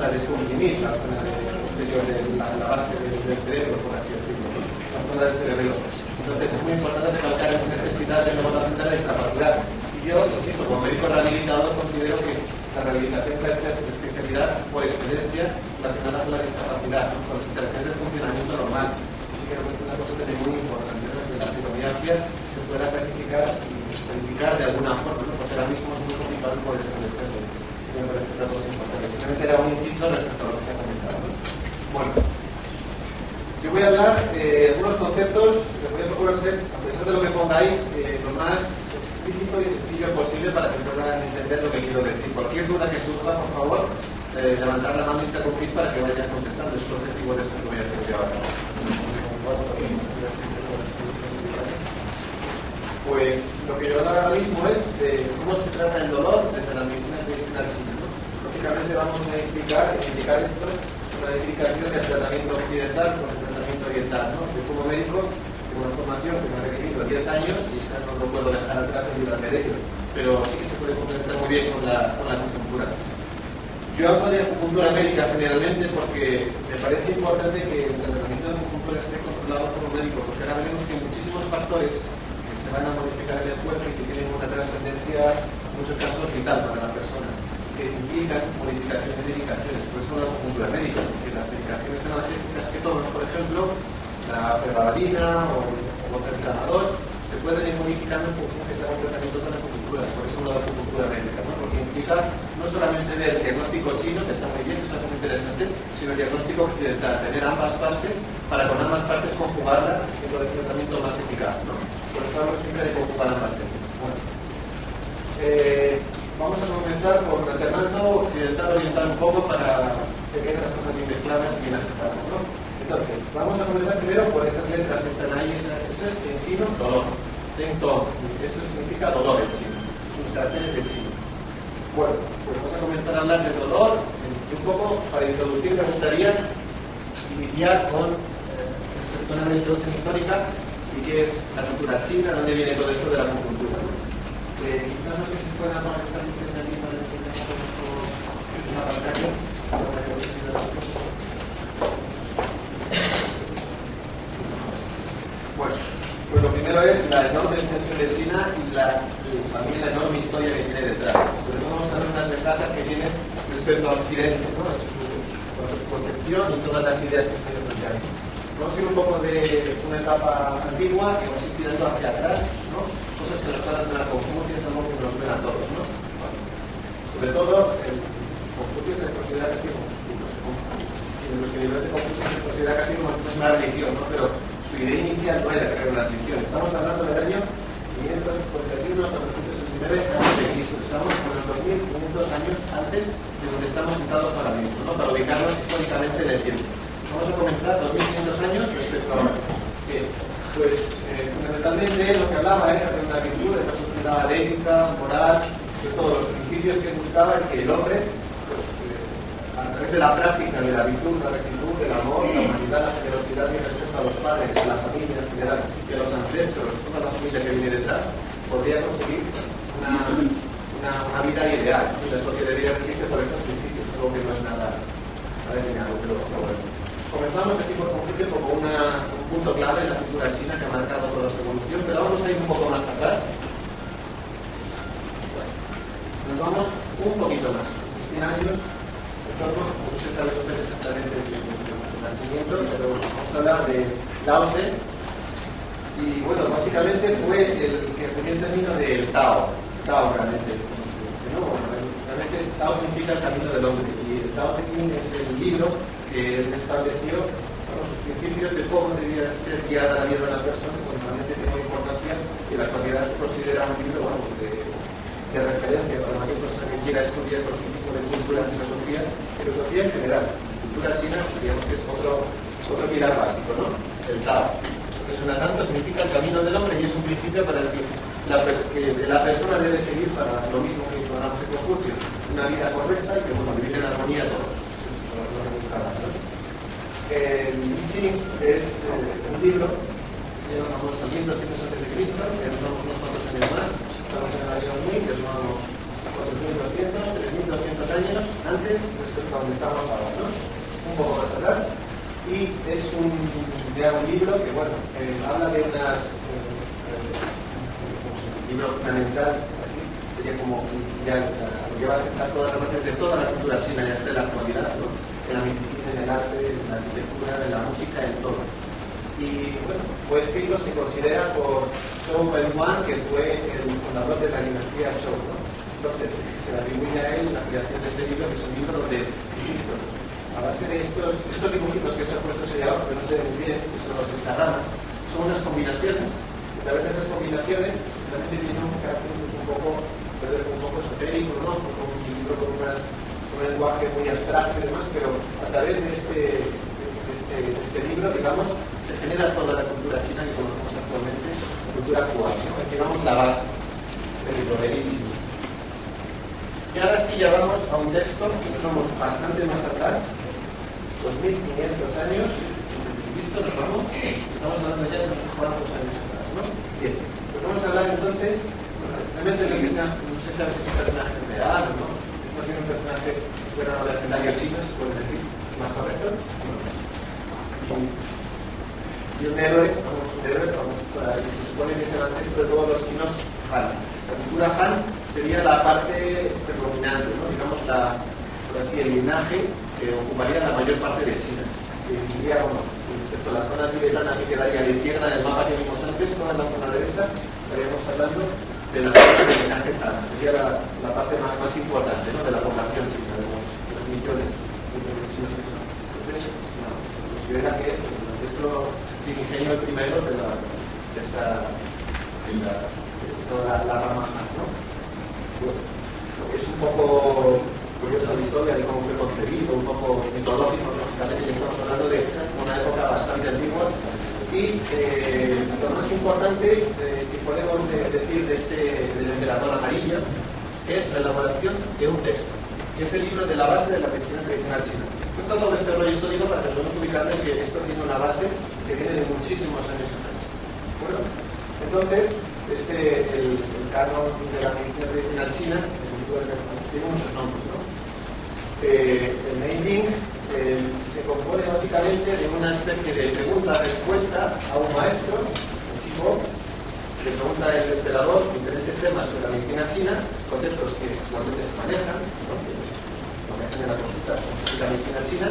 zona de Scoumini, la zona posterior de la base del cerebro, por así decirlo, ¿no? La zona del cerebro. Entonces es muy importante recalcar esa necesidad de evaluación de la discapacidad. Y yo, insisto, como médico rehabilitador, considero que la rehabilitación es la especialidad por excelencia relacionada con la discapacidad, ¿no? Con las interacciones de funcionamiento normal. Y sí que es una cosa que es muy importante, ¿no? Que la fibromialgia se pueda clasificar y verificar de alguna forma, ¿no? Porque ahora mismo es muy complicado poder establecerlo. Sí me parece otra cosa importante. Simplemente era un inciso respecto a lo que se ha comentado, ¿no? Bueno, yo voy a hablar de algunos conceptos que voy a procurar ser, a pesar de lo que ponga ahí, lo más explícito y sencillo posible para que puedan entender lo que quiero decir. Cualquier duda que surja, por favor, levantar la mano e interrumpir para que vayan contestando. Es el objetivo de esto que voy a hacer yo ahora. Pues lo que yo voy a hablar ahora mismo es de cómo se trata el dolor desde la medicina tradicional china, ¿no? Lógicamente vamos a indicar esto con la implicación del tratamiento occidental con el tratamiento oriental, ¿no? Yo como médico tengo una formación que me ha requerido 10 años y esa no lo puedo dejar atrás en ayudarme de ello, pero sí que se puede complementar muy bien con la acupuntura. Yo hablo de acupuntura médica generalmente porque me parece importante que el tratamiento de acupuntura esté controlado por un médico, porque ahora veremos que hay muchísimos factores que se van a modificar en el cuerpo y que tienen una trascendencia, en muchos casos, vital para la persona, que implican modificaciones de medicaciones. Por eso la acupuntura médica, porque las medicaciones analgésicas que toman, por ejemplo, la pregabalina o el inflamador, se pueden ir modificando en función de que se haga un tratamiento con acupuntura. Por eso la acupuntura médica, ¿no? Porque implica no solamente ver el diagnóstico chino, que está muy bien, que es una cosa interesante, sino el diagnóstico occidental, tener ambas partes para con ambas partes conjugarlas en el tratamiento más eficaz, ¿no? Por eso hablo siempre de conjugar ambas técnicas. Bueno, vamos a comenzar con alternando occidental-oriental un poco para que queden las cosas bien mezcladas y bien ajustadas, ¿no? Entonces, vamos a comenzar primero por esas letras que están ahí. Eso es en chino dolor. Tong, eso significa dolor en chino. Sus caracteres en chino. Bueno, pues vamos a comenzar a hablar de dolor. Un poco, para introducir, me gustaría iniciar con una introducción histórica y qué es la cultura china, dónde viene todo esto de la acupuntura. Quizás no sé si se pueden tomar esta licencia aquí para enseñar un poco una pantalla. Bueno, pues lo primero es la enorme extensión de China y también la enorme historia que tiene detrás. Sobre todo vamos a ver unas ventajas que tiene respecto al occidente, ¿no? Su concepción y todas las ideas que se han planteado. Vamos a ir un poco de una etapa antigua que vamos inspirando hacia atrás, ¿no? Cosas que nos puedan sonar Confucio, es algo que nos suena a todos, ¿no? Bueno, sobre todo, el Confucio se considera casi como en los niveles de Confucio se considera casi como una religión, ¿no? Pero su idea inicial no era crear una religión. Estamos hablando del año 541 a 469 a.C. Estamos con los 2500 años antes de donde estamos sentados ahora mismo, ¿no? Para ubicarnos históricamente en el tiempo. Vamos a comenzar 2500 años respecto a ahora. Pues fundamentalmente lo que hablaba era de una virtud, de una sociedad ética, moral, de todos los principios que buscaba que el hombre, pues, a través de la práctica de la virtud, la rectitud, del amor, la humanidad, la generosidad y el respeto a los padres, a la familia en general y a los ancestros, toda la familia que viene detrás, podría conseguir una vida ideal. Y eso que debería regirse por estos principios, algo que no es nada diseñado, pero bueno. Comenzamos aquí por Confucio como un punto clave en la cultura china que ha marcado toda su evolución, pero vamos a ir un poco más atrás. Bueno, nos vamos un poquito más, 100 años, no se sabe exactamente el nacimiento, pero vamos a hablar de Lao Tse. Y bueno, básicamente fue el que ponía el término del Tao. Tao realmente es como se dice, ¿no? Realmente Tao significa el camino del hombre, y el Tao Te Ching es el libro que él estableció sus principios de cómo debía ser guiada la vida de una persona, que realmente tiene una importancia y la actualidad se considera un libro, bueno, de referencia para cualquier persona que quiera estudiar cualquier tipo de cultura, filosofía en general. Cultura china, digamos que es otro pilar básico, ¿no? El Tao. Eso que suena tanto significa el camino del hombre y es un principio para el que la persona debe seguir para lo mismo que hablamos de Confucio, una vida correcta y que, bueno, vivir en armonía todos. El I Ching es un libro que vamos a 1200 a.C., que nos vamos unos cuantos años más, estamos en la Xiaoming, que son 4.200, 3.200 años antes respecto a donde estamos ahora, ¿no? Un poco más atrás. Y es un libro que, bueno, habla de unas... un libro fundamental, así, sería como ya lo que va a sentar todas las bases de toda la cultura china ya hasta la actualidad, ¿no? En la medicina, en el arte, en la arquitectura, en la música, en todo. Y bueno, fue escrito, se considera por Zhou Wenhuan, que fue el fundador de la dinastía Zhou, ¿no? Entonces se atribuye a él la creación de este libro, que es un libro donde, insisto, a base de estos dibujitos que se han puesto sellados, que no se ven bien, que son los hexagramas, son unas combinaciones, y a través de esas combinaciones realmente tiene un carácter un poco esotérico, ¿no? Un libro con un lenguaje muy abstracto y demás, pero a través de este libro, digamos, se genera toda la cultura china que conocemos actualmente, la cultura actual, ¿no? Es, digamos, la base, este libro belísimo. Y ahora sí ya vamos a un texto que nos vamos bastante más atrás, 2.500 años, ¿listo? Nos vamos, estamos hablando ya de unos cuantos años atrás, ¿no? Bien, pues vamos a hablar entonces, bueno, realmente no se sabe si es un personaje real o no, es más bien un personaje que suena a legendario chino, se puede decir, más correcto. Y un héroe, se supone que es el ancestro de todos los chinos, Han. La cultura Han sería la parte predominante, ¿no? Digamos, por así, el linaje que ocuparía la mayor parte de China. Que diría, bueno, excepto la zona tibetana que quedaría a la izquierda en el mapa que vimos antes, toda la zona derecha, estaríamos hablando de la parte del linaje Han. Sería la parte más importante, ¿no? De la población china, de los millones de chinos que son. Entonces, se considera que es el ancestro primigenio primero de toda la rama Han, ¿no? Bueno, es un poco curiosa la historia de cómo fue concebido, un poco mitológico, lógicamente, estamos hablando de una época bastante antigua. Y lo más importante que podemos decir del emperador amarillo es la elaboración de un texto, que es el libro de la base de la medicina tradicional china. Cuento todo este rollo histórico para que podamos ubicar en que esto tiene una base que viene de muchísimos años atrás. Bueno, entonces, el canon de la medicina tradicional china tiene muchos nombres, ¿no? El Meiying se compone básicamente de una especie de pregunta-respuesta a un maestro, un chico, le pregunta al emperador diferentes temas sobre la medicina china, conceptos que actualmente se manejan, ¿no? Se manejan en la consulta de la medicina china,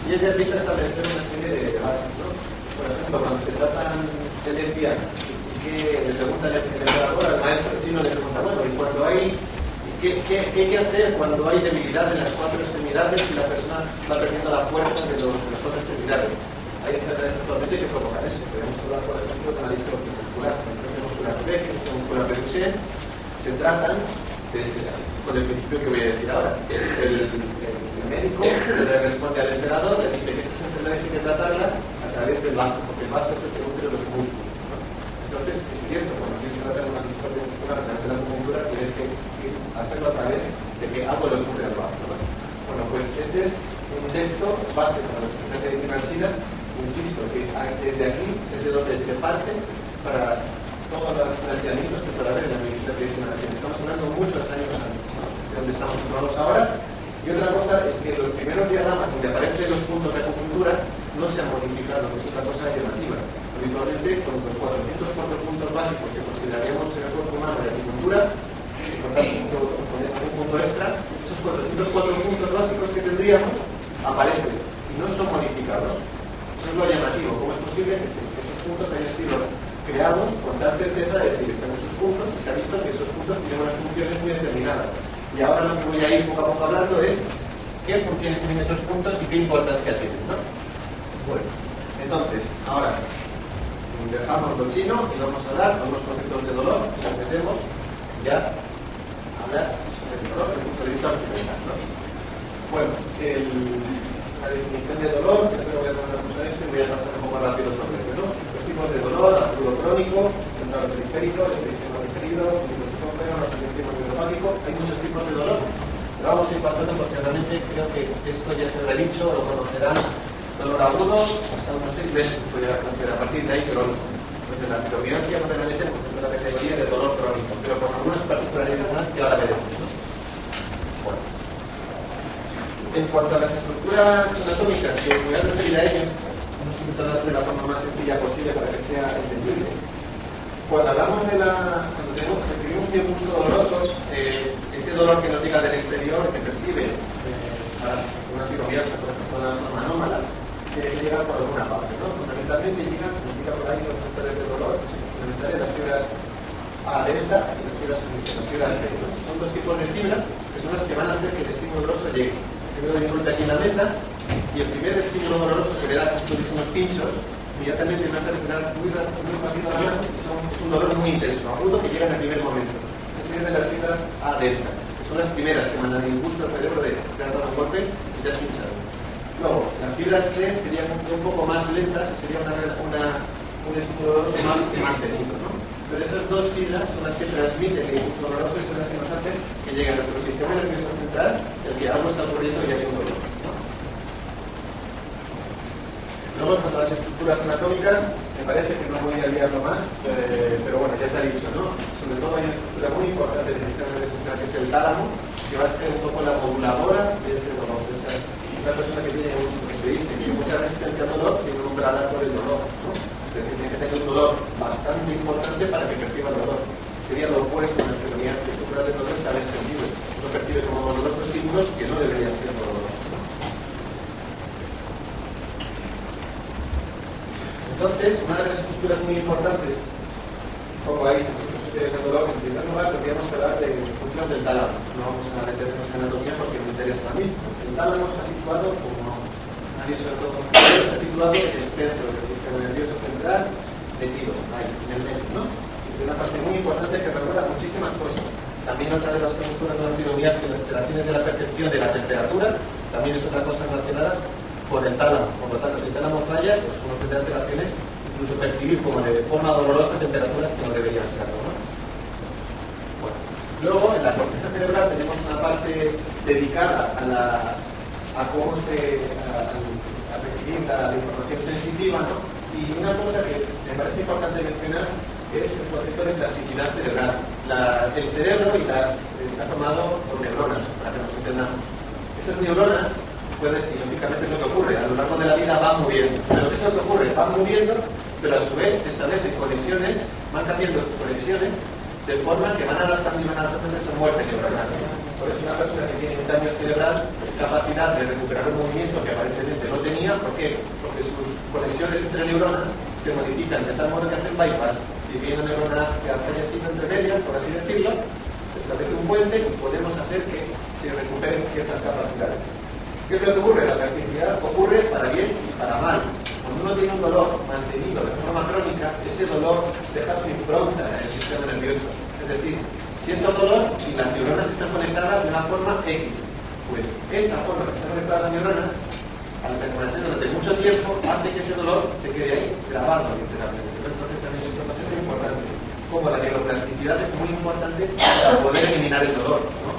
y ella empieza a establecer una serie de bases, ¿no? Por ejemplo, cuando se tratan de decía que le pregunta el emperador al maestro chino, le pregunta, bueno, y cuando hay ¿qué hay que hacer cuando hay debilidad en las cuatro extremidades y la persona va perdiendo la fuerza de las cuatro extremidades? Hay enfermedades actualmente que provocan eso. Podemos hablar, por ejemplo, de la distrofia muscular, la distrofia muscular B, que es la muscular reducida, se tratan con el principio que voy a decir ahora. El médico le responde al emperador, le dice que esas enfermedades hay que tratarlas a través del bazo, porque el bazo es el que nutre los músculos, ¿no? Entonces, es cierto, cuando tienes que tratar una distrofia muscular a través de la acupuntura, tienes que hacerlo a través de que algo le ocurre al bazo, ¿no? Bueno, pues este es un texto base para la medicina tradicional china. Insisto que desde aquí, desde donde se parte para todos los planteamientos que pueda haber en la medicina tradicional china. Estamos hablando muchos años antes, ¿no? De donde estamos situados ahora. Y otra cosa es que los primeros diagramas donde aparecen los puntos de acupuntura no se han modificado, que es otra cosa llamativa. Habitualmente, con los 404 puntos básicos que consideraríamos en el cuerpo humano de acupuntura, si cortamos un punto extra, esos 404 puntos básicos que tendríamos aparecen y no son modificados. Eso es lo llamativo. ¿Cómo es posible que esos puntos hayan sido creados con tal certeza de decir están esos puntos y se ha visto que esos puntos tienen unas funciones muy determinadas? Y ahora lo que voy a ir poco a poco hablando es qué funciones tienen esos puntos y qué importancia tienen, ¿no? Bueno, entonces, ahora dejamos lo chino y vamos a hablar de unos conceptos de dolor y nos metemos ya a hablar sobre el dolor desde el punto de vista occidental, ¿no? Bueno, la definición de dolor, espero que vamos a esto y voy a pasar un poco rápido el problema, ¿no? Los tipos de dolor, agudo crónico, central periférico, extensión periférico, neuropático, hay muchos tipos de dolor. Pero vamos a ir pasando porque realmente creo que esto ya se lo he dicho, lo conocerán. Dolor agudo, hasta unos 6 meses se podría considerar a partir de ahí crónico. Pues en la fibromialgia no te la metemos dentro de la categoría de dolor crónico, pero con algunas particularidades más que ahora veremos, ¿no? En cuanto a las estructuras anatómicas, que voy a referir a ello, vamos a intentar hacer de la forma más sencilla posible para que sea entendible. Cuando hablamos cuando recibimos un impulso doloroso, ese dolor que nos llega del exterior, que percibe para una fibromialgia, por ejemplo, una forma anómala, tiene que llegar por alguna parte, ¿no? Fundamentalmente llega por ahí los vectores de dolor, fundamentalmente las fibras A delta y las fibras T. Son dos tipos de fibras que son las que van a hacer que el estímulo doloroso llegue. Primero doy un golpe aquí en la mesa y el primer estímulo doloroso que le da esos durísimos pinchos inmediatamente me hace respirar muy rápido la mano y es un dolor muy intenso, agudo, que llega en el primer momento. Esa es de las fibras A delta, que son las primeras que mandan el impulso al cerebro de te has dado un golpe y te has pinchado. Luego, las fibras T serían un poco más lentas, sería un estímulo doloroso más mantenido, ¿no? Pero esas dos fibras son las que transmiten el impulso doloroso y son las que nos hacen que llegue a nuestro sistema nervioso central el que algo está ocurriendo y hay un dolor, ¿no? Luego, en cuanto a las estructuras anatómicas, me parece que no voy a liarlo más, pero bueno, ya se ha dicho, ¿no? Sobre todo hay una estructura muy importante del sistema nervioso central que es el tálamo, que va a ser un poco la moduladora de ese dolor. Una persona que tiene que se dice que tiene mucha resistencia al dolor tiene un umbral alto del dolor, ¿no? Entonces tiene que tener un dolor bastante importante para que perciba el dolor. Sería lo opuesto en la enfermedad, que este umbral del dolor está descendido. No percibe como dolorosos estímulos que no deberían ser dolorosos, ¿no? Entonces, una de las estructuras muy importantes, pongo ahí los superiores del dolor, en primer lugar tendríamos que hablar de funciones del tálamo. No vamos a detenernos en anatomía porque me interesa a mí. El tálamo está situado, como ha dicho el doctor, está situado en el centro del sistema nervioso central, metido ahí, en el medio, ¿no? Es una parte muy importante que regula muchísimas cosas. También otra de las estructuras de la fibromialgia, las alteraciones de la percepción de la temperatura, también es otra cosa relacionada con el tálamo. Por lo tanto, si el tálamo falla, pues uno tendrá alteraciones, incluso percibir como de forma dolorosa temperaturas que no deberían serlo, ¿no? Bueno. Luego, en la corteza cerebral tenemos una parte dedicada a cómo a recibir la información sensitiva, ¿no? Y una cosa que me parece importante mencionar es el concepto de plasticidad cerebral. El cerebro está formado por neuronas, para que nos entendamos. Esas neuronas pueden, y lógicamente es lo que ocurre, a lo largo de la vida van muriendo. Pero ¿qué es lo que ocurre? Van muriendo, pero a su vez establecen conexiones, van cambiando sus conexiones, de forma que van adaptando y van adaptándose a esa muerte neuronal. Por eso una persona que tiene un daño cerebral es capacidad de recuperar un movimiento que aparentemente no tenía. ¿Por qué? Porque sus conexiones entre neuronas se modifican de tal modo que hacen bypass. Si viene una neurona que ha fallecido entre medias, por así decirlo, establece un puente y podemos hacer que se recuperen ciertas capacidades. ¿Qué es lo que ocurre? La plasticidad ocurre para bien y para mal. Cuando uno tiene un dolor mantenido de forma crónica, ese dolor deja su impronta en el sistema nervioso. Es decir, siento dolor y las neuronas están conectadas de una forma X. Pues esa forma que están conectadas las neuronas, al permanecer durante mucho tiempo, hace que ese dolor se quede ahí, grabado literalmente. Entonces también es información muy importante. Como la neuroplasticidad es muy importante para poder eliminar el dolor, ¿no?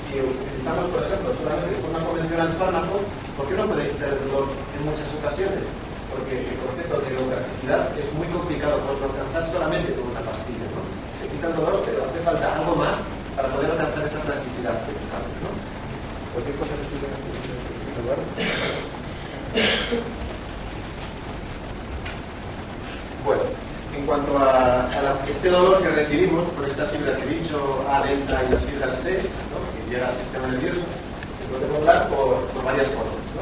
Si utilizamos, por ejemplo, solamente de forma convencional fármacos, ¿por qué no puede quitar el dolor en muchas ocasiones? Porque el concepto de neuroplasticidad es muy complicado por alcanzar solamente con una pastilla, ¿no? Se quita el dolor, pero hace falta algo más para poder alcanzar esa plasticidad que buscamos, ¿no? Cualquier cosa que estuviera en este lugar. Bueno, en cuanto a este dolor que recibimos por estas fibras que he dicho, A delta y las fibras T, ¿no? Que llega al sistema nervioso, se puede hablar por varias formas, ¿no?